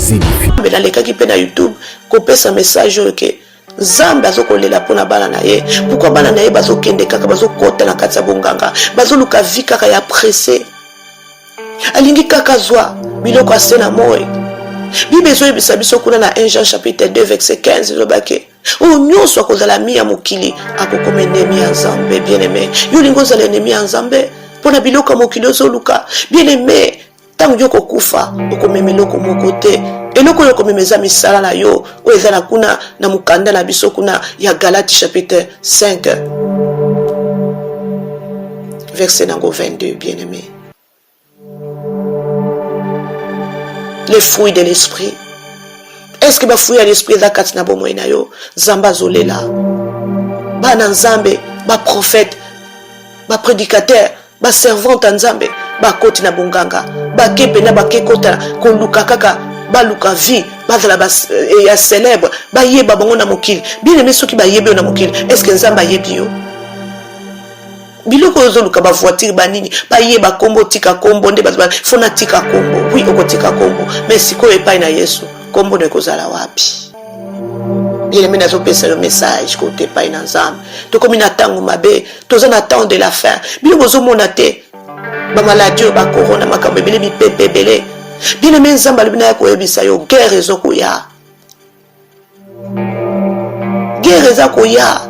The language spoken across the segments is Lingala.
vous édifie. Mais dans les cas qui peuvent na YouTube, couper ce message que Zamba zo kolela pona bana na ye. Pourquoi bana na ye bazo kende kaka bazo kota na kati ya bonganga, bazo luka vi kaka ya pressé. Alingi kaka zwa biloko asena moye. Bible zo yebisa biso kuna na 1 Jean chapitre 2 verset 15 lobake. O nyonso akozala mi ya mokili akokoma ennemi ya Nzambe bien-aimé. Yo lingo zala ennemi ya Nzambe pona biloko mokili ozoluka. Bien-aimé, tango yo kokufa okomema eloko moko te. Eloko yo komemeza misala na yo o ezala kuna na mukanda na biso kuna ya Galate chapitre 5 verset nango 22 bien-aimé. Les fruits de l'esprit. Est-ce que ba fruits de l'esprit za kati na bomo na yo? Zamba zolela. Ba na Nzambe, ba prophète, ba prédicateur, ba servante Nzambe, ba koti na bonganga, ba kepe na ba kekota ko luka kaka, ba luka vie, ba zala ba ya célèbre, ba yeba bango na mokili. Bien aimé soki ba yebe na mokili. Est-ce que Nzamba yebi yo? Biloko ozoluka ba voiture banini ba yeba kombo tika kombo nde bazba fona tika kombo. Oui oko tika kombo, mais siko epai na Yesu kombo ne kozala wapi? Bien aimé nazo pesa le message ko te pai na Nzambe. To komi na tango mabe, toza na temps de la fin. Biloko zomona te ba maladie ba corona makambo ebele bi pepebele. Bien aimé Nzamba libina ko yebisa yo guerre ezoko ya. Guerre ezako ya.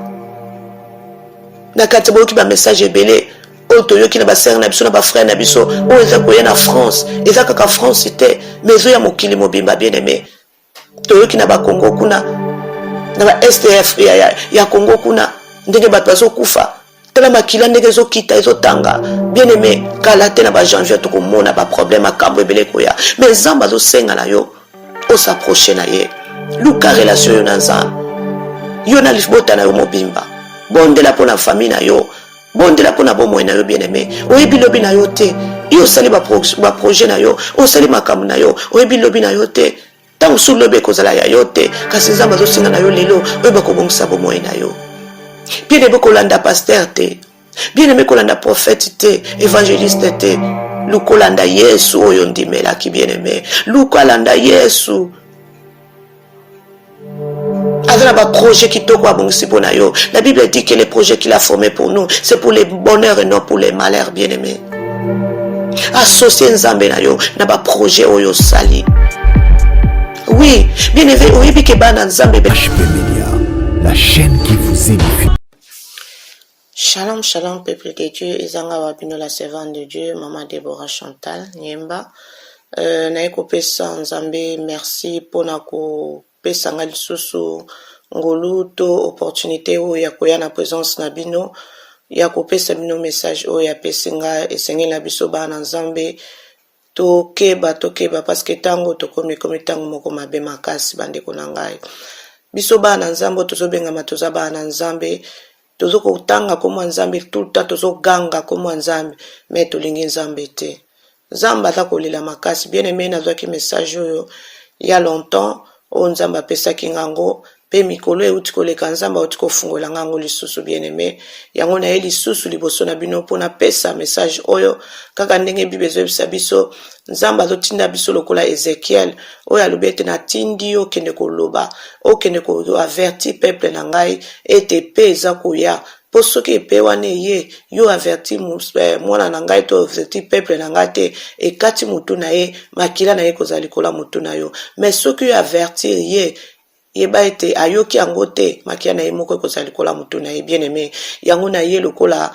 Na kati boki ba message ebele oto yoki na ba sœur na biso na ba frère na biso o eza ko ya na France eza kaka France te mezo ya mokili mobimba bien-aimé to yoki na ba Congo kuna na ba STF ya Congo kuna ndenge bato bazo kufa tala makila ndenge zo kita ezo tanga bien-aimé kala te na ba janvier to komona ba problème akambo ebele ko ya mais Nzamba zo senga na yo o s'approcher na ye luka relation yo na Nzamba yo na lifbota na yo mobimba bondela pona famille na yo bondela pona bomo na yo bien-aimé oyebi lobi na yo te yo sali ba projet na yo o sali makambo na yo oyebi lobi na yo te tango su lobi kozala ya yo te kasi Nzamba zo singa na yo lelo oyeba kobongisa bomo na yo bien-aimé kolanda pasteur te bien-aimé kolanda prophète te évangéliste te lukolanda Yesu oyo ndimelaki bien-aimé lukolanda Yesu avec un projet qui toko abongisi pona yo. La Bible dit que les projets qu'il a formés pour nous, c'est pour les bonheurs et non pour les malheurs, bien-aimés. Associer Nzambe na yo, na ba projet oyo sali. Oui, bien-aimé, oui, bi ke ba na Nzambe. HP Media, la chaîne qui vous édifie. Shalom, shalom, peuple de Dieu. Ezanga wabino la servante de Dieu, Maman Deborah Chantal, Niemba. Na eko pesa Nzambe, merci pona ko pesa nga lisusu ngolu to opportunité o ya koya na présence na bino ya ko pesa bino message o ya pesinga esengeli na biso bana Nzambe to keba parce que tango to komi tango moko mabe makasi bandeko na ngai biso bana Nzambe tozobenga matoza bana Nzambe tozo ko tanga komo Nzambe tout ta tozo ganga komo Nzambe mais to lingi Nzambe te Nzamba ta kolela makasi bien aimé na zwaki message oyo ya longtemps o Nzamba pesa kingango pe mikolo euti koleka Nzamba uti kofungola ngango lisusu bien-aimé yango na ye lisusu liboso na bino pona pesa message oyo kaka ndenge Bible ezobisa biso Nzamba azotinda biso lokola Ezekiel oyo alobi ete natindi yo kende koloba okende ko averti peuple na ngai ete pe eza koya po soki epe wana ye yo averti mwana na ngai to averti peuple na ngai te ekati mutu na ye makila na ye kozala likola mutu na yo mais soki yo avertir ye yeba ete ayoki yango te makia na ye moko kozala likola mutu na ye bien-aimé yango na ye lokola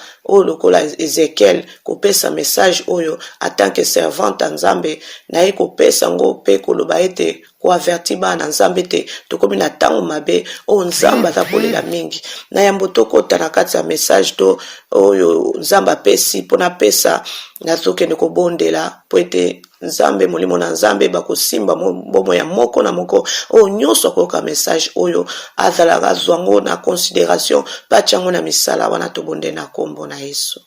Ezekiel kopesa message oyo en tant que servante Nzambe na ye kopesa ngo pe koloba ete ko averti bana Nzambe te tokomi na tango mabe o Nzamba akolela mingi na yambo tokota na kati ya message to oyo Nzamba pesi pona pesa na tokende kobondela po ete Nzambe molimo na Nzambe bakosimba bomo ya moko na moko o nyonso akoyoka message oyo azalaka zwango na considération pachango na misala wana tobonde na kombo na Yesu.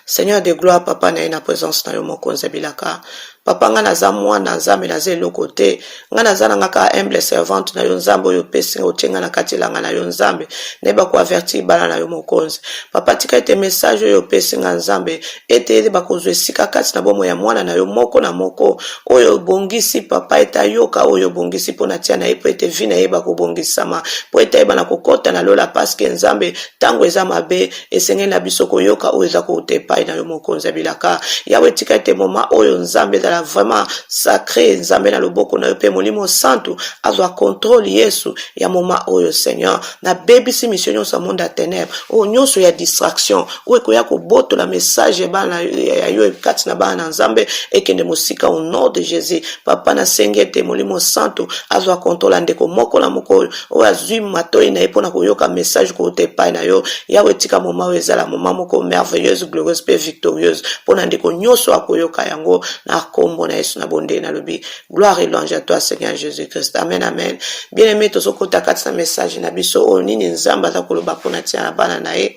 Seigneur de gloire, Papa, na présence na yo mokonzi bilaka. papa nga naza mwana nzambe naza eloko te nga naza na nga ka humble servante na yo nzambe oyo opesi nga otie nga na kati elanga na yo nzambe nayeba koavertir bana na yo mokonzi papa tika ete message oyo opesi nga nzambe ete ete bakozwa esika kati na bomoi ya mwana na yo moko na moko oyo obongisi papa ete ayoka oyo obongisi mpo na tia na ye mpo ete vi na ye bakobongisama mpo ete ayeba na kokota na lola paske nzambe ntango eza mabe esengeli na biso koyoka oyo eza kouta epai na yo mokonzi ya bilaka yawe tika ete moma oyo nzambe ezala vraiment sacré nzambe na loboko na yo mpe molimo santu azwa contrôle yesu ya moma oyo seigneur nabebisi mission nyonso ya monde ya ténèbre oyo nyonso ya distraction oyo ekoya kobotola message bana ya yo kati na bana na nzambe ekende mosika au nom de jésus papa nasengi ete molimo santu azwa contrôle ya ndeko moko na moko oyo azwi matoi na ye mpo na koyoka message kouta epai na yo yawe tika moma oyo ezala moma moko merveilleuse glorieuse mpe victorieuse mpo na ndeko nyonso akoyoka yango na kombo na yesu na bonde na lobi gloire et louange à toi seigneur jésus christ amen amen bien aimé tozokota kati na message na biso oyo nini nzambe aza koloba mpo na tia na bana na ye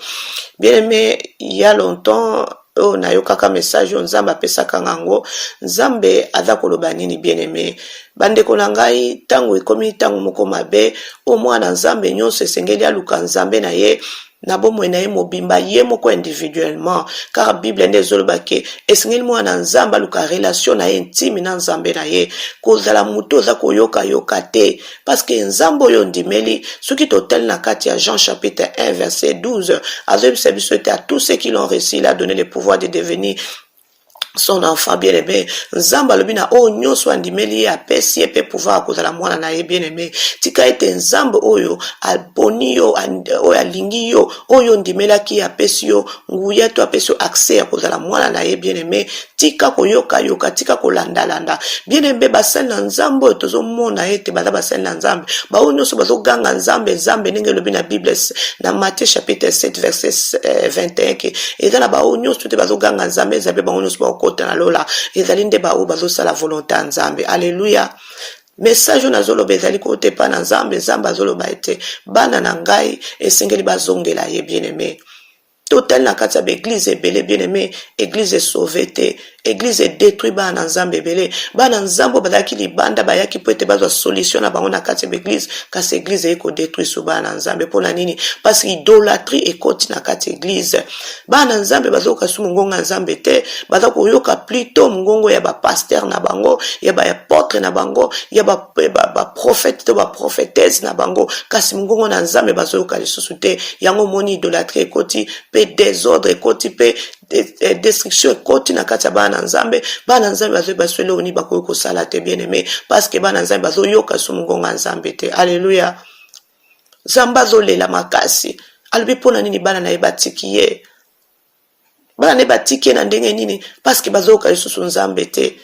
bien aimé il y a longtemps oyo nayokaka message oyo nzambe apesaka ngango nzambe aza koloba nini bien aimé bandeko na ngai ntango ekomi ntango moko mabe o mwana nzambe nyonso esengeli aluka nzambe na ye na bomoi na ye mobimba ye moko individuellement car bible nde ezoloba ke esengeli mwana nzambe aluka relation na ye intime na nzambe na ye kozala moto oza koyoka te paske nzambe oyo ndimeli soki totali na kati ya Jean chapitre 1 verset 12 azoyebisa biso ete à tous ceux qui l'ont reçu il a donné le pouvoir de devenir son enfant bien-aimé nzamba lobi na oyo nyonso andimeli apesi ye mpe pouvoir akozala mwana na ye bien-aimé tika ete nzambe oyo aboni yo oyo alingi yo oyo ndimelaki apesi yo nguya to apesi yo accès ya kozala mwana na ye bien-aimé tika koyoka tika kolandalanda bien-aimé basali na nzambe oyo tozomona ete baza basali na nzambe baoyo nyonso bazoganga nzambe ndenge lobi na bible na Matthieu chapitre 7 verset 21 ke eza na baoyo nyonso te bazoganga nzambe ezabe baoyo nyonso kota na lola ezali nde baoyo bazosala volonté ya nzambe alleluya message oyo nazoloba ezali kote pa na nzambe azoloba ete bana na ngai esengeli bazongela ye bien-aimé totali na kati ya baeglise ebele bien-aimé église sauvé te église détruit bana nzambe ebele bana nzambe bazalaki libanda bayaki po ete bazwa solution na bango na kati ya baeglise kasi église eko détruit so bana nzambe mpona nini parce que idolâtrie ekoti na kati ya église bana nzambe bazoyoka su mongongo ya nzambe te baza koyoka plutôt mongongo ya bapaster na bango ya baapôtre na bango ya baprophète to baprophétesse na bango kasi mongongo na nzambe bazoyoka lisusu te yango moni idolâtrie ekoti pe désordre ekoti pe destruction ekoti na kati ya bana nzambe bazoyi baswele oni bakoki kosala te bien-aimé parce que bana nzambe bazoyoka su mongongo ya nzambe te alleluya nzambe azolela makasi alobi mpona nini bana na ye batiki ye bana na ye batiki ye na ndenge nini parce que bazoyoka lisusu nzambe te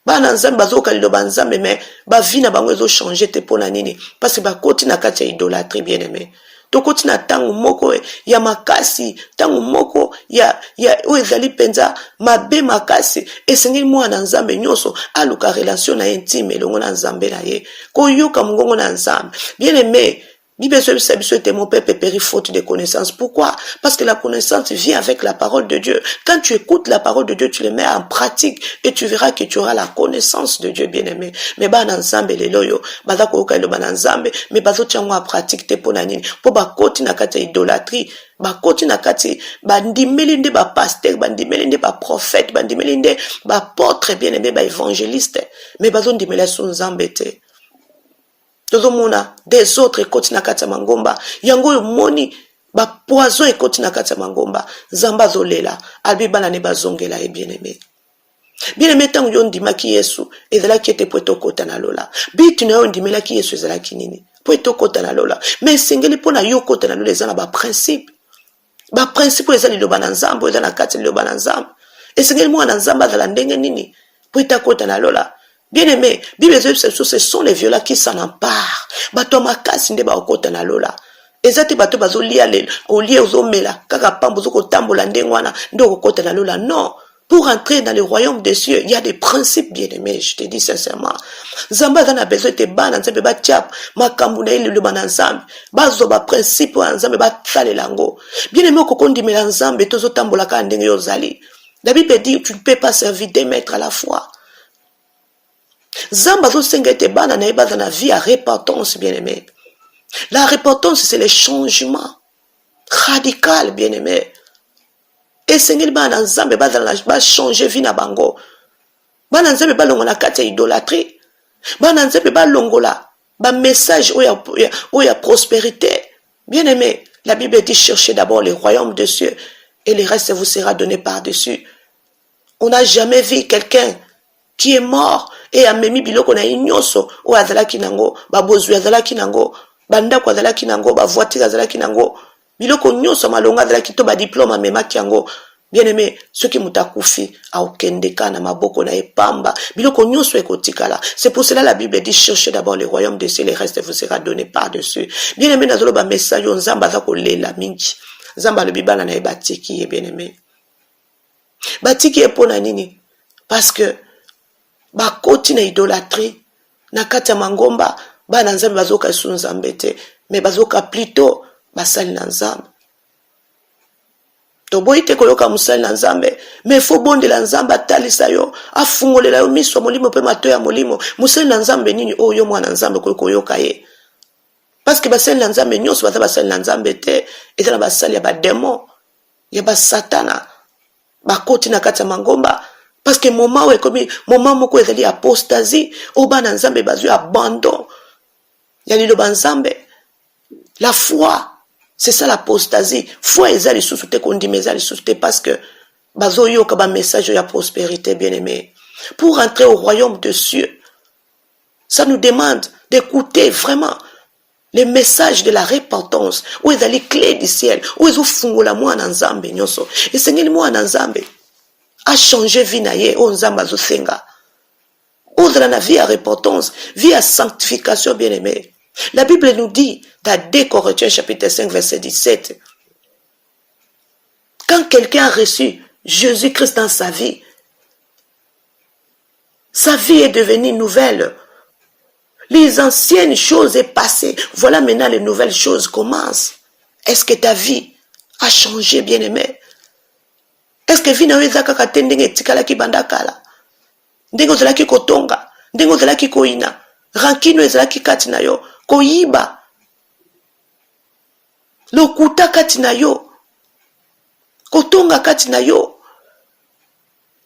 bana nzambe bazoyoka liloba nzambe me bavi na bango ezochange te mpona nini parce que bakoti na kati ya idolâtrie bien-aimé tokoti na tango moko ya makasi tango moko ya oyo ezali penza mabe makasi esengeli mwana nzambe nyonso aluka relation na intime elongo na nzambe na ye koyoka mongongo na nzambe bien-aimé Bible biso était mon peuple périt faute de connaissance. Pourquoi? Parce que la connaissance vient avec la parole de Dieu. Quand tu écoutes la parole de Dieu, tu le mets en pratique et tu verras que tu auras la connaissance de Dieu bien-aimé. Mais ba ensemble les loyo, baza ko ka lo ba ensemble, mais bazo tiango en pratique te pona nini. Po ba koti na kati idolâtrie, ba koti na kati ba ndimeli nde ba pasteur, ba ndimeli nde ba prophète, ba ndimeli nde ba apôtre bien-aimé, ba évangéliste. Mais bazo ndimela so nzambe te. Tozomona des autres ekoti na kati ya mangomba yango yo moni ba poison ekoti na kati ya mangomba nzamba zolela albi bana ne bazongela e bien-aimé tango yo ndimaki Yesu ezalaki ete po etokota na lola bitu na yo ndimelaki Yesu ezalaki nini po etokota na lola mais singeli pona yo kota na lola ezana ba principe ezali liloba na nzambe ezana na kati liloba na nzambe esengeli mwana nzamba azala ndenge nini po etakota na lola. Bien-aimé, Bible ce sont les violents qui s'en emparent. Bato makasi nde ba okota na lola. Ezati bato bazo lia olie ozomela kaka pambo zoko tambola ndengwana nde okota na lola. Non, pour entrer dans le royaume des cieux, il y a des principes bien-aimés, je te dis sincèrement. Nzamba zana besoin te bana nzambe ba tiap makambu na ile lobana nzambe. Bazo ba principe wa nzambe ba tsale lango. Bien-aimé kokondi mela nzambe tozo tambola ka ndenge yo zali. La Bible dit tu ne peux pas servir deux maîtres à la fois. Zamba zo sengete bana na iba dans la vie à repentance, bien-aimé. La repentance, c'est le changement radical, bien-aimé. Et sengeli bana nzambe ba changer vie na bango. Bana nzambe ba longola kati idolâtrie. Bana nzambe ba longola ba message où ya prospérité. Bien-aimé, la Bible dit cherchez d'abord le royaume de Dieu et le reste vous sera donné par-dessus. On n'a jamais vu quelqu'un qui est mort et a memi biloko na inyoso o azalaki nango, ba bozwi azalaki nango, bandako azalaki nango, ba voiture azalaki nango, biloko nyonso malonga azalaki to ba diplôme amemaki yango. Bien-aimé, ceux qui mutakufi a okendeka na maboko na epamba, biloko nyonso ekotikala. C'est pour cela la Bible dit cherchez d'abord le royaume de Dieu, le reste vous sera donné par-dessus. Bien-aimé, nazolo ba message on nzamba za kolela mingi. Nzamba le bibana na ebatiki, bien-aimé. Batiki epona nini? Parce que bakoti na idolâtrie na kati ya mangomba bana nzambe bazoka su nzambe te, mais bazoka plutôt basali na nzambe. Toboyi te koyoka musali na nzambe, mais fo bondela nzambe atalisa yo, afungolela yo miso molimo pe mato ya molimo. Musali na nzambe nini oyo mwana nzambe koyoka ye? Parce que basali na nzambe nyonso baza basali na nzambe te, eza na basali ya bademon, ya basatana, bakoti na kati ya mangomba. Parce que moment où comme moment moko ezali apostasie, o bana nzambe bazwi abandon. Ya liloba nzambe. La foi, c'est ça l'apostasie. Foi ezali sous te kondime ezali sous te parce que bazo yo ka ba message ya prospérité, bien-aimé. Pour entrer au royaume de Dieu, ça nous demande d'écouter vraiment les messages de la repentance. Où ezali clé du ciel, où ezo fungola mwana nzambe nyonso. Et sengeli mwana nzambe a changé vie na ye o nzamba zo senga. Ouvre la vie à repentance, vie à sanctification, bien-aimé. La Bible nous dit dans 2 Corinthiens chapitre 5 verset 17, quand quelqu'un a reçu Jésus-Christ dans sa vie est devenue nouvelle. Les anciennes choses est passées. Voilà maintenant les nouvelles choses commencent. Est-ce que ta vie a changé, bien-aimé? Est-ce que vie na weza kaka tendenge tikala ki bandakala? Ndenge ozalaki kotonga, ndenge ozalaki koina, rankino ezalaki kati na yo, koyiba, lokuta kati na yo, kotonga kati na yo,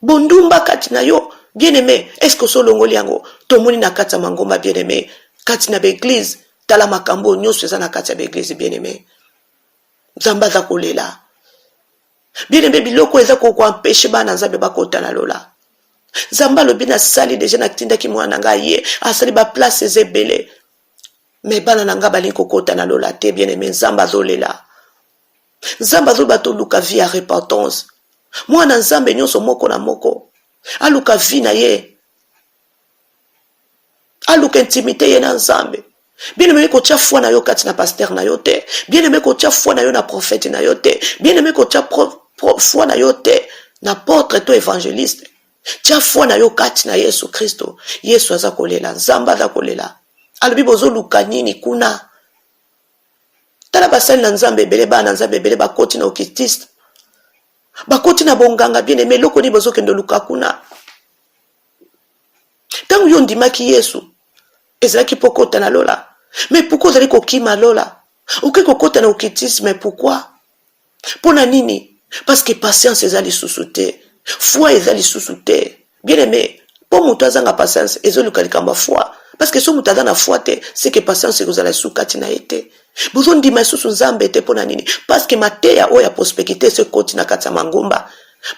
bondumba kati na yo. Bien-aimé, est-ce que solongoli yango tomoni na kati ya mangomba, bien-aimé, kati na l'église, tala makambo nyonso eza na kati ya l'église, bien-aimé. Nzamba za kolela. Bien-aimé, biloko eza ko empêcher bana nzambe bakota na lola. Nzamba lobi na sali deja na kitinda ki mwana nga ye, asali ba place ezebele. Mais bana nanga bali kokota na lola te, bien-aimé, nzamba zolela. Nzamba zo bato luka vie à repentance. Mwana nzambe nyonso moko na moko. Aluka vie na ye. Aluka intimité ye na nzambe. Bien-aimé ko tia foi na yo kati na pasteur na yo te. Bien-aimé ko tia foi na yo na prophète na yo te. Bien-aimé ko tia foi na yo te na apôtre to évangéliste. Tia foi na yo kati na Yesu Kristo. Yesu aza kolela, nzamba aza kolela. Alobi bozo luka nini kuna. Tala basali na nzambe ebele bana nzambe ebele bakoti na okitiste. Bakoti na bonganga, bien-aimé, loko ni bozo kendo luka kuna. Tangu yo ndimaki Yesu, ezalaki pokota na lola. Mais pourquoi ozali kokima lola? Oke kokota na okitiste, mais pourquoi? Pona nini? Parce que patience ezali lisusu te. Foi ezali lisusu te. Bien-aimé, po mutu azanga patience ezoluka likamba foi. Parce que so mutu aza na foi te, c'est que patience ekozala lisusu kati na ye te. Bozo ndima lisusu nzambe te pona nini? Parce que mateya oya prospérité se koti na kati ya mangomba.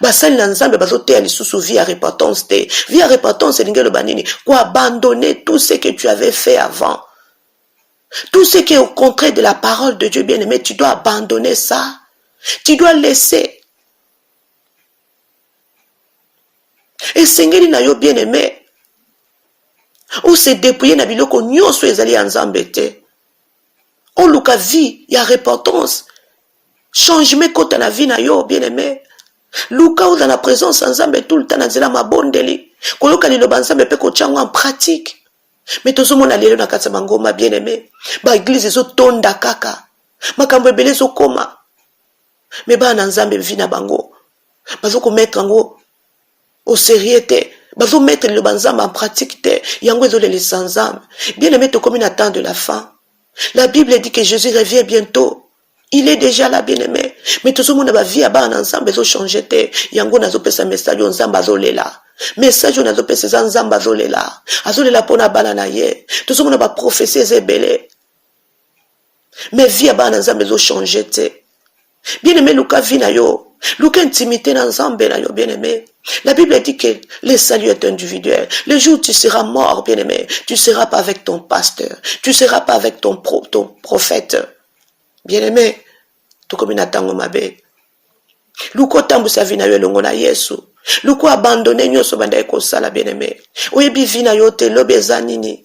Basali na nzambe bazoteya lisusu vie à repentance te. Vie à repentance elingelo banini? Quoi abandonner tout ce que tu avais fait avant. Tout ce qui est au contraire de la parole de Dieu, bien-aimé, tu dois abandonner ça. Tu dois laisser. Et sengeli na yo, bien-aimé, ou se dépouiller na biloko nyonso ezali ya nzambe te. On luka vie, il y a repentance. Changement kota na vie na yo, bien-aimé. Luka ou dans la présence nzambe tout le temps na zela mabondeli. Koyoka liloba nzambe pe ko tiango en pratique. Mais tozo mona lelo na kati mangoma, bien-aimé. Ba église zo tonda kaka. Makambo ebele zo koma. Mais ba na nzambe vie na bango. Bazo ko mettre ngo au sérieux te. bazo mettre le banzamba en pratique te yango ezole les sans âme. Bien aimé, to comme une attente de la fin. La Bible dit que Jésus revient bientôt. Il est déjà là, bien aimé. Mais tout le monde a vie à bas ensemble, ils ont changé te. Yango nazo pesa message on zamba zolela. Message on azo pesa zamba zolela. Azolela pona bana na ye. Tout le monde a prophétie zebele. Mais vie à bas ensemble, ils ont changé te. Bien aimé, Luka vina yo. Luka intimité dans ensemble na yo, bien aimé. La Bible dit que le salut est individuel. Le jour où tu seras mort, bien aimé, tu ne seras pas avec ton pasteur. Tu ne seras pas avec ton prophète. Bien aimé, tout comme une attente mabe. Luko tambu sa vina yo longo na Yesu. Luko abandonné nyoso banda eko sala, bien aimé. Oyebi vina yo te lobe zanini.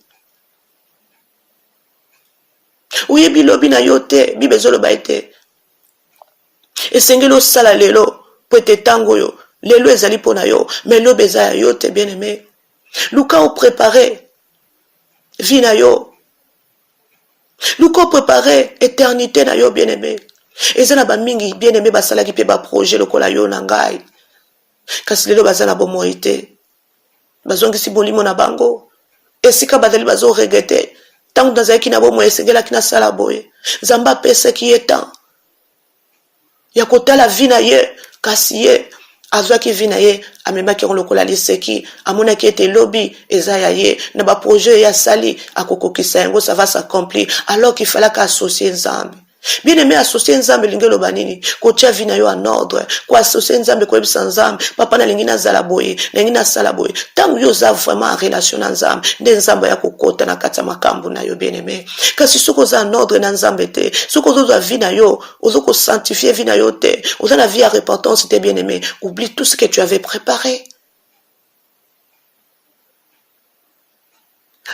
Oyebi lobi na yo te bibezolo ba ete. Esengelo sala lelo po ete tango yo. Lelo ezali pona yo, mais lobe za yo te, bien aimé. Luka o préparé vina yo. Luka o préparé éternité na yo, bien aimé. Ezana ba mingi bien aimé basala ki pe ba projet lokola yo na ngai. Kasi lelo bazana bomoi te. Bazongisi bolimo na bango. Esika bazali bazo regretter. Tango nazaki na bomoi esengela ki na sala boye. Zamba pese ki etan. Ya kotala vina ye, kasi ye azwaki vina ye amemaki lokola liseki amonaki ete lobi eza ya ye na ba projet ya sali akokokisa yango ça va s'accomplir alors qu'il fallait qu'associer Nzambe. Bien aimé, associer Nzambe lingelo banini ko tia vina yo en ordre ko associer Nzambe ko ebisa Nzambe papa na lingina zala boye lingina sala boye tango yo za vraiment en relation na Nzambe nde Nzambe ya kokota na kata makambu na yo, bien aimé. Kasi soko za en ordre na Nzambe te soko zo za vina yo ozo ko sanctifier vina yo te ozo na vie à repentance te, bien aimé, oublie tout ce que tu avais préparé.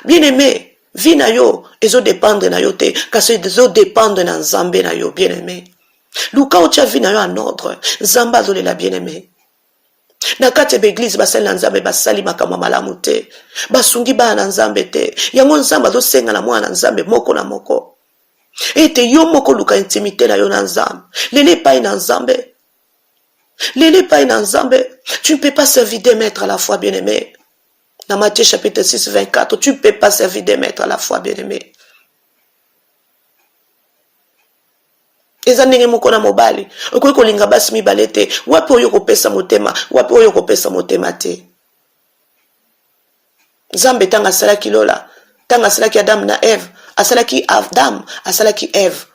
Bien aimé, vie na yo ezo dépendre na yo te kasi ezo dépendre na Nzambe na yo, bien aimé. Luka otia vie na yo en ordre Nzamba azolela, bien aimé. Na kati l'église basali na Nzambe basali makambo malamu te basungi bana na Nzambe te yango Nzambe azosenga na mwana na Nzambe moko na moko ete yo moko luka intimité na yo na Nzambe lele pai na Nzambe lele pai na Nzambe. Tu ne peux pas servir deux maîtres à la fois, bien aimé. Dans Matthieu chapitre 6, 24, tu ne peux pas servir des maîtres à la fois, bien-aimé. Eza ndenge moko na mobali okoki kolinga basi mibale te wapi oyo kopesa motema wapi oyo kopesa motema te. Nzambe tanga asalaki lola tanga asalaki Adam na Eve asalaki Adam asalaki Eve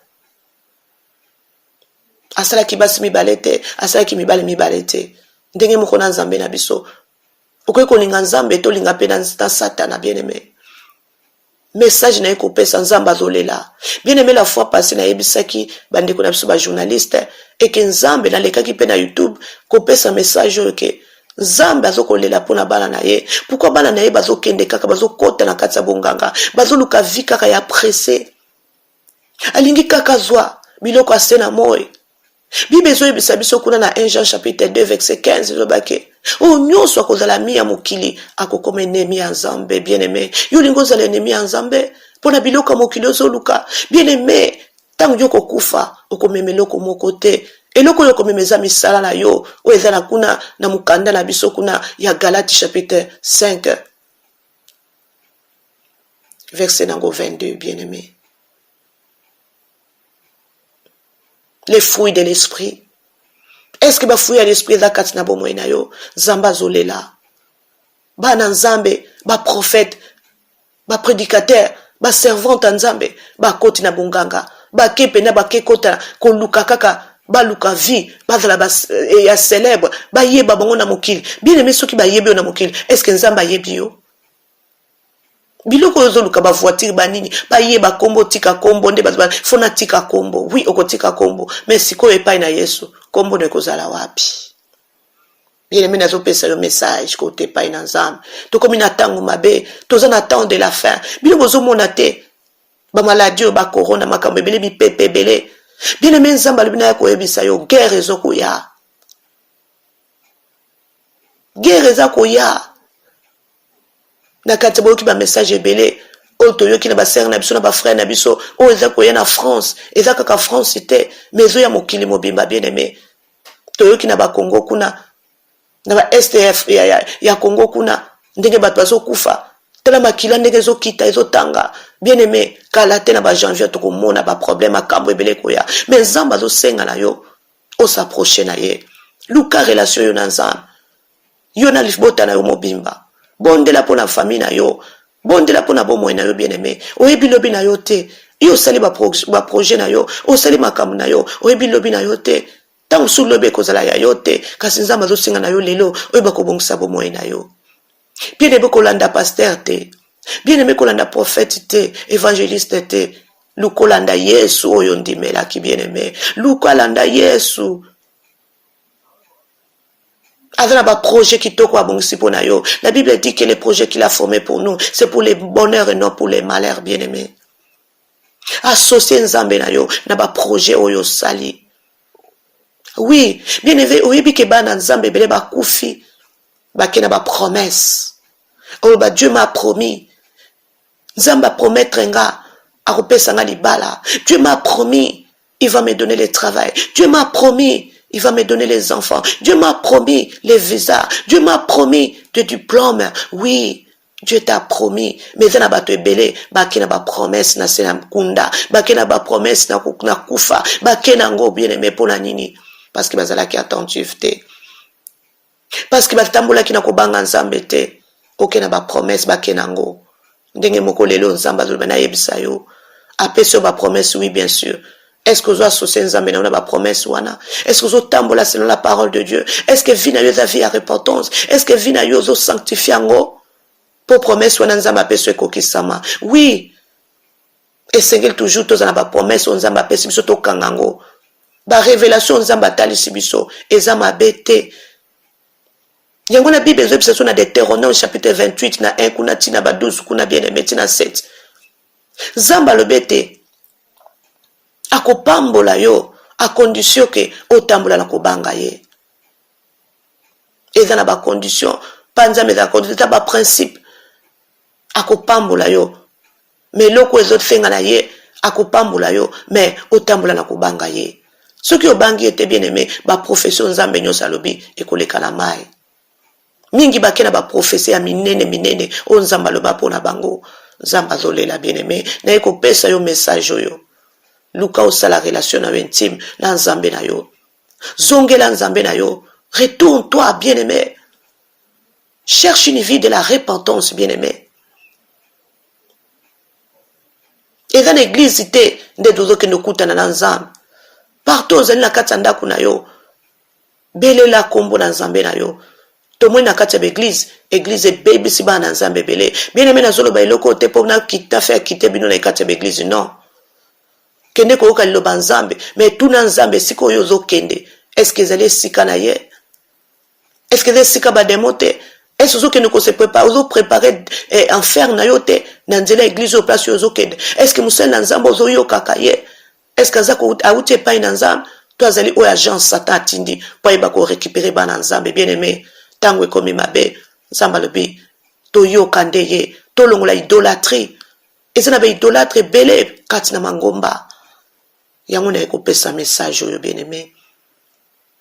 asalaki basi mibale te asalaki mibale mibale te. Ndenge moko na Nzambe na biso okoki kolinga Nzambe to linga pe na Satana, bien-aimé. Message na ekopesa Nzambe azolela. Bien-aimé, la fois passée na yebisaki bandeko na biso ba journaliste et que Nzambe na lekaki pe na YouTube kopesa message que Nzambe azokolela pona bana na ye. Pourquoi bana na ye bazokende kaka bazokota na kati ya bonganga bazoluka vi kaka ya pressé alingi kaka zwa biloko asena moyo. Bible ezoyebisa biso kuna na 1 Jean chapitre 2 verset 15 ezobake o nyonso akozala mi ya mokili akokoma enemi ya Nzambe, bien-aimé. Yo lingo ozala enemi ya Nzambe mpona biloko mokili ozoluka, bien-aimé. Tango yo kokufa okomema eloko moko te eloko yo komema eza misala na yo oyo eza na kuna na mokanda na biso kuna ya Galate chapitre 5 verset nango 22, bien-aimé. Les fruits de l'esprit. Est-ce que ba fruits de l'esprit za kati na bomoi na yo? Nzamba zolela. Ba na Nzambe, ba prophète, ba prédicateur, ba servante Nzambe, ba koti na bonganga, ba kepe na ba kekota ko luka kaka, ba luka vie, ba zala ba ya célèbre, ba yeba bango na mokili. Bien aimé soki ba yebi na mokili. Est-ce que Nzamba yebi yo? Biloko ozoluka ba voiture ba nini ba yeba kombo tika kombo nde bazba fona tika kombo oui okotika kombo mais sikoyo epai na Yesu kombo ne kozala wapi. Bien aimé nazo pesa le message côté epai na Nzambe to komi na tango mabe toza na temps de la fin biloko ozomona te ba maladie ba corona makambo ebele bipepe ebele. Bien aimé Nzambe alibina ya koyebisa yo guerre ezokoya guerre ezokoya na kati boyoki ba message ebele oyo toyoki na basere na biso na bafrère na biso oyo eza koya na France eza kaka France te mais ezo ya mokili mobimba, bien-aimé. Toyoki na bakongo kuna na ba STF ya Congo kuna ndenge bato bazokufa tala makila ndenge ezokita ezotanga bien aimé kala te na bajanvier tokomona baproblème akambo ebele koya mais nzambe azosenga na yo osapproche na ye luka relation yo na nzambe yo na libota na yo mobimba bondela mpo na famille na yo bondela mpo na bomoi na yo bien aimé oyebi lobi na yo te yo osali baprojet na yo osali makambo na yo oyebi lobi na yo te ntango mosusu lobi ekozala ya yo te kasi nzambe azosenga na yo lelo oyeba kobongisa bomoi na yo bien aimé kolanda paster te bien aimé kolanda prophète te évangéliste te lukolanda yesu oyo ndimelaki bien aimé lukolanda yesu avec un projet qui toko abongisi pour na yo. La Bible dit que les projets qu'il a formés pour nous, c'est pour les bonheurs et non pour les malheurs, bien-aimés. Associer nzambe na yo, na ba projet oyo sali. Oui, bien-aimé, oyebi ke ba na nzambe bele ba kufi, ba ke na ba promesse. Oh, ba Dieu m'a promis. Nzambe a promettre nga, a kopesa nga libala. Dieu m'a promis, il va me donner le travail. Dieu m'a promis, il va me donner les enfants. Dieu m'a promis les visas. Dieu m'a promis des diplômes. Oui, Dieu t'a promis. Mais il y a des belé, baki na ba promesse na sena kunda, baki na ba promesse na kufa, baki na ngo bien aimé pour la nini. Parce que bazala ki attentif te. Parce que batambola ki na kobanga nzambe te. Ok na ba promesse baki na ngo. Ndenge moko lelo nzamba zo na yebisa yo. Apesi ba promesse oui bien sûr. Est-ce que vous associez nzambe na ba promesse wana? Est-ce que vous tambola selon la parole de Dieu? Est-ce que vie na yo za vie à repentance? Est-ce que vie na yo zo sanctifier ngo? Pour promesse wana nzambe apesi ekokisama. Oui. Et Seigneur toujours tous na ba promesse nzambe apesi biso to kangango. Ba révélation nzambe atalisi biso ezama bete. Yango na Bible ezobisa so na Deutéronome chapitre 28 na 1 kuna tina ba 12 kuna bien aimé tina 7. Nzambe lobete akopambola yo a condition que otambola na kobanga ye. Eza na ba condition panza me za condition ba principe akopambola yo. Mais loko ezofenga na ye akopambola yo mais otambola na kobanga ye. Ce qui obangi était bien aimé ba profession nzambe nyosa lobi ekoleka na mai. Mingi bakena ba profession ya minene o nzamba loba pona bango nzamba zolela bien aimé na ekopesa yo message yo. Luka osala relation intime na nzambe na yo. Zongela nzambe na yo. Retourne-toi bien-aimé. Cherche une vie de la repentance bien-aimé. Et dans l'église ite nde dozo ke nokutana na nzambe. Partout ozali na kati ya ndako na yo. Belela kombo na nzambe na yo. Tomwe na kati ya église ebebisi bana na nzambe bele. Bien-aimé nazoloba eloko te po na kita faire quitter bino na kati ya église non. Kende koyoka liloba nzambe mais tuna nzambe siko oyo ozokende est-ce que ezali esika na ye est-ce que ezali esika bademo te est-ce ozokende kose préparer enfer na yo te na nzela église oyo place oyo ozokende est-ce que mosali na nzambe ozoyokaka ye est-ce que aza auti epai na nzambe to azali oyo agence satan atindi po ayeba korécupérer bana nzambe bien aimé ntango ekomi mabe nzambe alobi toyoka nde ye tolongola idolâtrie eza na baidolâtre ebele kati na mangomba. Yango na ekopesa message oyo bien aimé.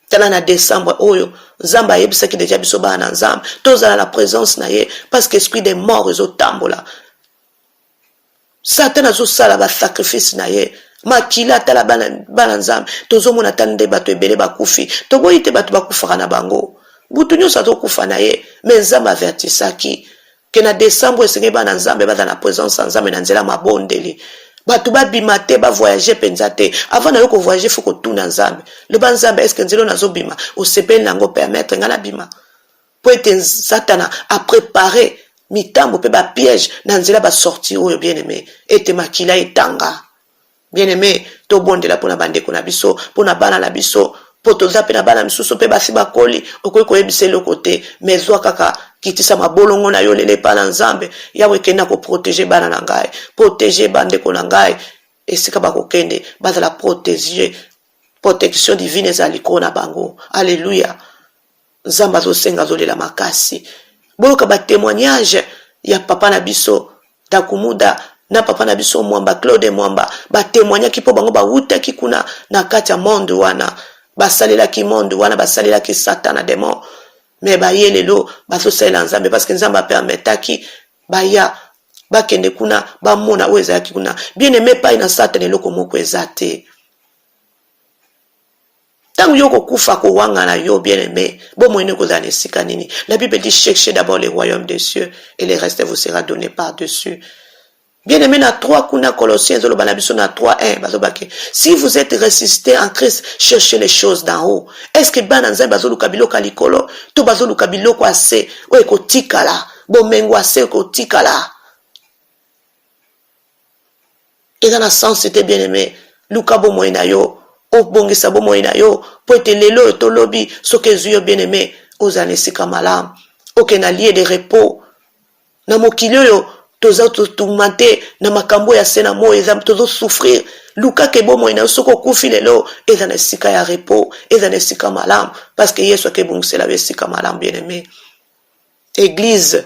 Tala na décembre oyo nzamba yebisaki deja biso bana nzamba tozala la présence na ye parce que esprit des morts ezotambola. Satan azosala ba sacrifice na ye makila tala bana nzamba tozomona tala nde bato ebele bakufi toboyi te bato bakufaka na bango butu nyonso azokufa na ye mais nzamba avertisaki ke na décembre esenge bana nzambe baza na présence ya nzambe na nzela mabondeli. Batu ba bima te ba voyager penza te avant na yo ko voyager faut ko tuna nzambe le ban nzambe est-ce que nzelo nazo bima o sepel nango permettre ngana bima po ete satana a préparé mitambo pe ba piège na nzela ba sortir oyo bien aimé ete makila etanga bien aimé to bondela pona bandeko na biso pona bana na biso po toza pe na bana misusu pe basi bakoli okoki koyebisa eloko te mais zwa kaka kitisa mabolongo na yo lele pa na nzambe yawe kenda ko protéger bana na ngai protéger bandeko na ngai esika bakokende bazala protéger protection divine ezali kona bango alléluia nzamba azosenga azolela makasi boyoka ba témoignage ya papa na biso takumuda na papa na biso mwamba Claude mwamba ba témoignaki po bango bawutaki kuna na kati ya monde wana basalelaki monde wana basalelaki satana démon mais baye lelo bazosalela nzambe parce que nzambe apermetaki baya bakende kuna bamona oyo ezalaki kuna bien aimé epai na satana eloko moko eza te. Tant yo kokufa kowangana yo bien aimé bomoni kozala na esika nini. La Bible dit cherchez d'abord le royaume des cieux et le reste vous sera donné par-dessus. Bien aimé na 3 kuna Colossiens zoloba na biso na 3:1 bazobake si vous êtes ressuscité en Christ cherchez les choses d'en haut. Est-ce que bana nzambe bazoluka biloko likolo to bazoluka biloko ase oyo kotikala bomengo ase kotikala. Et dans la sens c'était bien aimé luka bomoi na yo obongisa bomoi na yo po ete lelo to lobi soki ezwi bien aimé ozala esika malamu oke na lieu de repos na mokili oyo toza totumate na makambo ya sena mo eza tozo souffrir luka ke bomoi na yo soki okufi lelo eza na esika ya repos eza na esika malamu parce que yesu akebongisela yo esika malamu bien aimé. Église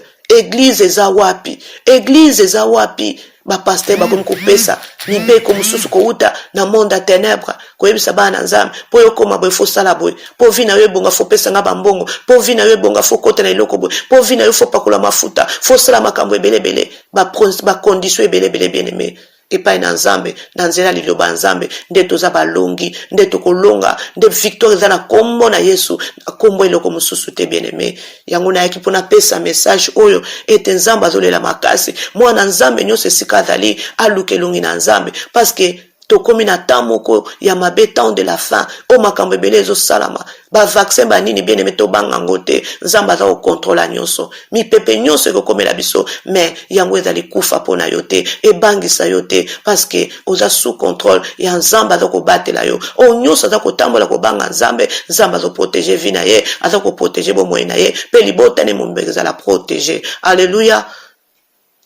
eza wapi? Église eza wapi? Ba pasteur ba kopesa mibeko mususu kouta na monde ya ténèbres koyebisa bana nzambe po yo koma boy fo sala boy po vina yo bonga fo pesa nga bambongo po vina yo bonga fo kota na iloko boy po vina yo fo pakula mafuta fo sala makambo ebele ba condition ebele bien aimé epai na nzambe na nzela liloba nzambe nde toza balongi nde tokolonga nde victoire eza na kombo na Yesu na kombo eloko mususu te bien aimé. Yango na yaki pona pesa message oyo ete nzambe azolela makasi mwana nzambe nyonso esika azali aluka elongi na nzambe parce que tokomi na temps moko ya mabe temps de la fin o makambo ebele ezosalama bavaccin banini bien aimé tobanga ngo te nzambe aza kokontrola nyonso mipepe nyonso ekokomela biso mais yango ezali kufa mpona yo te ebangisa yo te parce que oza sous contrôle ya nzambe aza kobatela yo oyo nyonso aza kotambola kobanga nzambe azoprotege vi na ye aza koprotege bomoi na ye mpe libotani mombeki ezala protege. Alleluya.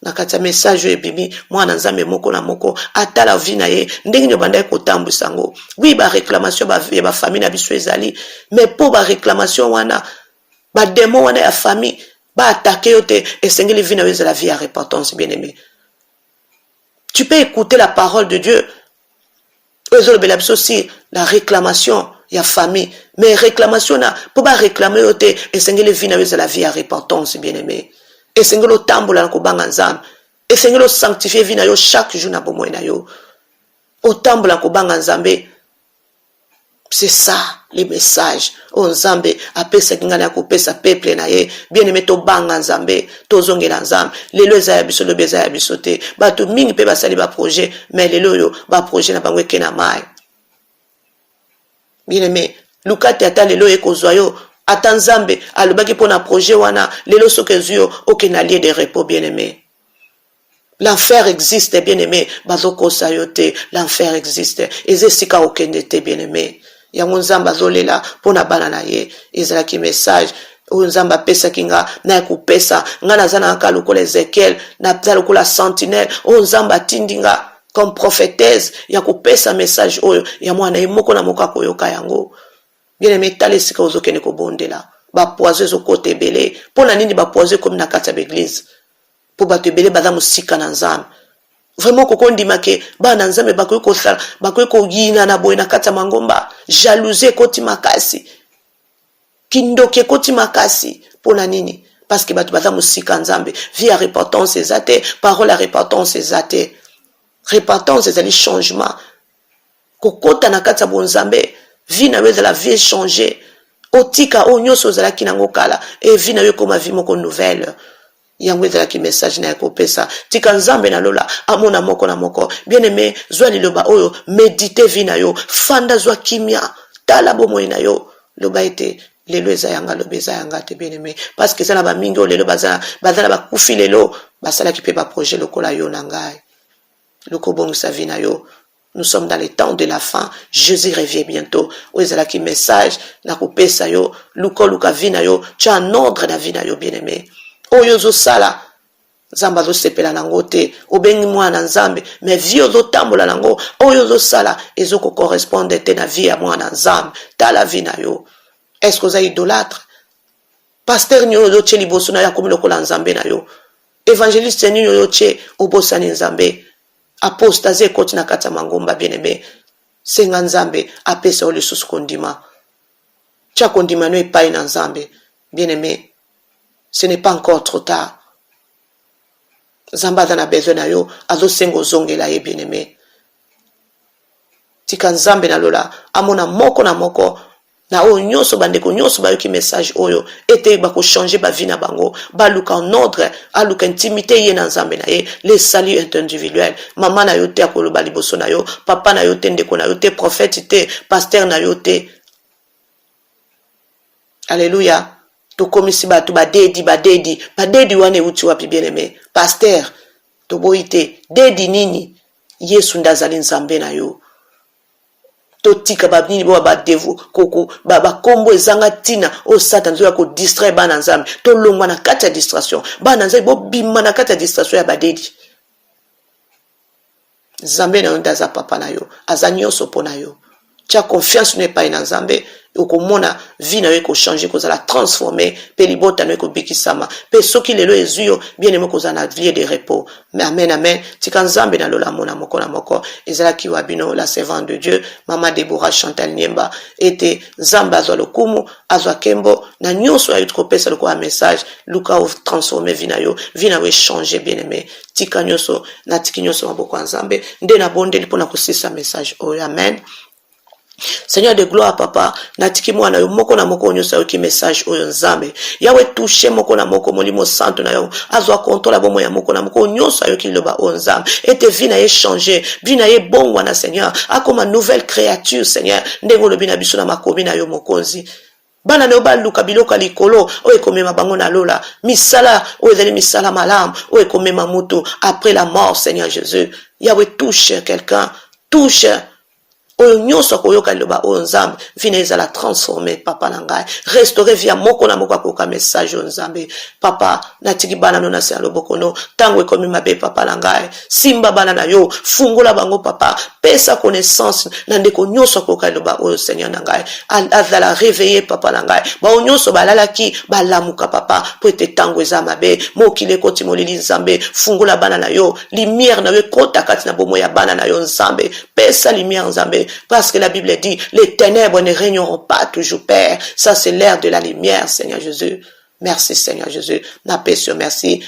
Na kati ya message oyo ebimi mwana nzambe moko na moko atala vi na ye ndenge nini obandaki kotambwisa yango. Oui baréclamation ya bafamille na biso ezali mais mpo baréclamation wana bademo wana ya famille baatake yo te esengeli vi na yo ezala vie ya repentance bien aimé. Tu peux écouter la parole de Dieu oyo ezolobela biso si la réclamation ya famille mais réclamation na mpo baréclame yo te esengeli vi na yo ezala vie ya repentance bien aimé. Esengelo tambola na kobanga nzambe esengelo sanctifier vi na yo chaque jour na bomoi na yo otambola na kobanga nzambe. C'est ça les messages o nzambe apesaki ngana ya kopesa peuple na ye bien aimé tobanga nzambe tozongela nzambe lelo eza ya biso lobi eza ya biso te bato mingi mpe basali baprojet mais lelo oyo baprojet na bango eke na mai bien aimé luka te ata lelo ekozwa yo ata nzambe alobaki mpona projet wana lelo soki ezwi yo okena lieu de repos bien aimé. L'enfer existe bien aimé bazokosa yo te l'enfer existe eza esika okende te bien aimé. Yango nzambe azolela mpona bana na ye ezalaki message oyo nzambe apesaki nga na kopesa nga naza na kaka lokola Ezekiel naza lokola sentinelle oyo nzambe atindi nga comme prophétesse ya kopesa message oyo ya mwana ye moko na moko akoyoka yango. Bien aimé tala esika ozokende kobondela bapoise ezokota ebele mpona nini bapoise komi na kati ya baeglise mpo bato ebele baza mosika na nzambe. Vraiment kokondima ke bana nzambe bakoki kosala bakoki koyina na boye na kati ya mangomba jalousie ekoti makasi kindoki ekoti makasi mpona nini parce que bato baza mosika nzambe vie ya repentance eza te parole ya repentance eza te. Repentance ezali changement kokota na kati ya bonzambe vie na yo ezala vie changer otika oyo nyonso ozalaki nango kala e vie na yo ekoma vie moko nouvelle. Yango ezalaki message na ya kopesa tika nzambe na lola amona moko na moko bien aimé zwa liloba oyo méditer vie na yo fanda zwa kimia tala bomoi na yo loba ete lelo eza yanga loba eza yanga te bien aimé parce que eza na bamingi oyo lelo baza na bakufi lelo basalaki mpe baprojet lokola yo na ngai lokobongisa vie na yo. Nous sommes dans les temps de la fin. Jésus revient bientôt. Oezalaki message na kopesa yo luka vie na yo. Tu as un ordre na vie na yo bien aimé. Oyo zo sala nzambe azosepela nango te obengi mwana nzambe mais vie ozotambola nango oyo ozosala ezoko correspondre te na vie ya mwana nzambe tala vie na yo. Est-ce que oza idolâtre? Pasteur nyo ozotie liboso na yo akomi lokola nzambe na yo. Évangéliste nyo ozotie obosani nzambe. Apostasie ekoti na kati ya mangomba bien aimé senga nzambe apesa yo lisusu kondima tia kondima no epai na nzambe Bien-aimé, ce n'est pas encore trop tard. Zamba a besoin na yo, azo sengo zongela ye bien-aimé. Tika nzambe na lola, amona moko na moko, na o nyonso bandeko nyonso ba yoki message oyo, ete ba ko changer ba vie na bango, ba luka en ordre, a luka intimité ye na nzambe na ye, les saluts individuels. Maman na yo te akoloba liboso na yo, papa na yo te ndeko na yo te, prophète te, pasteur na yo te. Alléluia. To komisi batu badedi wane uti wapi bien-aimé. Pasteur, to boite, dedi nini, Yesu ndazali nzambe na yo. To tika babini bo badevu koko baba kombo ezanga tina o satan zo ya ko distraire bana nzambe. To longwa na kati ya distraction. Bana nzambe bo bima na kati ya distraction ya badedi. Nzambe na yo ndaza papa na yo, azanyoso pona yo. Tia confiance n'est pas en nzambe. Okomona vie na yo ko changer ko la transformer pe libota na yo ko bikisama pe soki lelo ezuyo bien aimé ko na vie de repos. Mais amen amen. Tika nzambe na lola mona moko na moko ezala ki wabino la servante de Dieu Mama Deborah Chantal Niemba ete nzambe azwa lokumu azwa kembo na nyonso ayo tropesa loko a message luka o transformer vie na yo changer bien aimé. Tika nyonso na tiki nyonso maboko nzambe nde na bondeli pona ko sisa message oyo amen. Seigneur de gloire papa natiki mwana yo moko na moko onyosa yo ki message oyo nzambe yawe touche moko na moko molimo santo na yo azwa contrôle bomo ya moko na moko onyosa yo ki loba o nzambe ete vie na ye changer vie na ye bongwa na Seigneur akoma nouvelle créature Seigneur ndengo lobi na biso na makomi na yo mokonzi bana ne ba luka biloka likolo o ekomema bango na lola misala o ezali misala malamu o ekomema mutu après la mort Seigneur Jésus yawe touche quelqu'un touche oyo nyonso koyoka liloba oyo nzambe vina ezala transformer papa na ngai restaurer via moko na moko akoyoka message oyo nzambe papa natiki bana no na se ya loboko no ntango ekomi mabe papa na ngai simba bana na yo fungola bango papa pesa connaissance na ndeko nyonso akoyoka liloba oyo Seigneur na ngai azala réveiller papa na ngai bao nyonso balalaki balamuka papa po ete ntango eza mabe mokili ekoti molili nzambe fungola bana na yo lumière na yo ekota kati na bomo ya bana na yo nzambe pesa lumière nzambe. Parce que la Bible dit, les ténèbres ne régneront pas toujours, Père. Ça, c'est l'ère de la lumière, Seigneur Jésus. Merci, Seigneur Jésus. Na paix sur merci.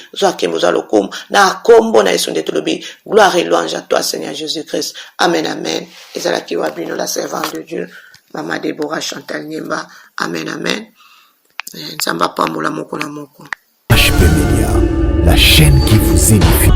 Na kombo na esonde tolobi. Gloire et louange à toi, Seigneur Jésus-Christ. Amen, amen. Ezalaki wabino la servante de Dieu. Mama Deborah Chantal Niemba. Amen, amen. Nzamba pambola moko na moko. HP Media, la chaîne qui vous édifie.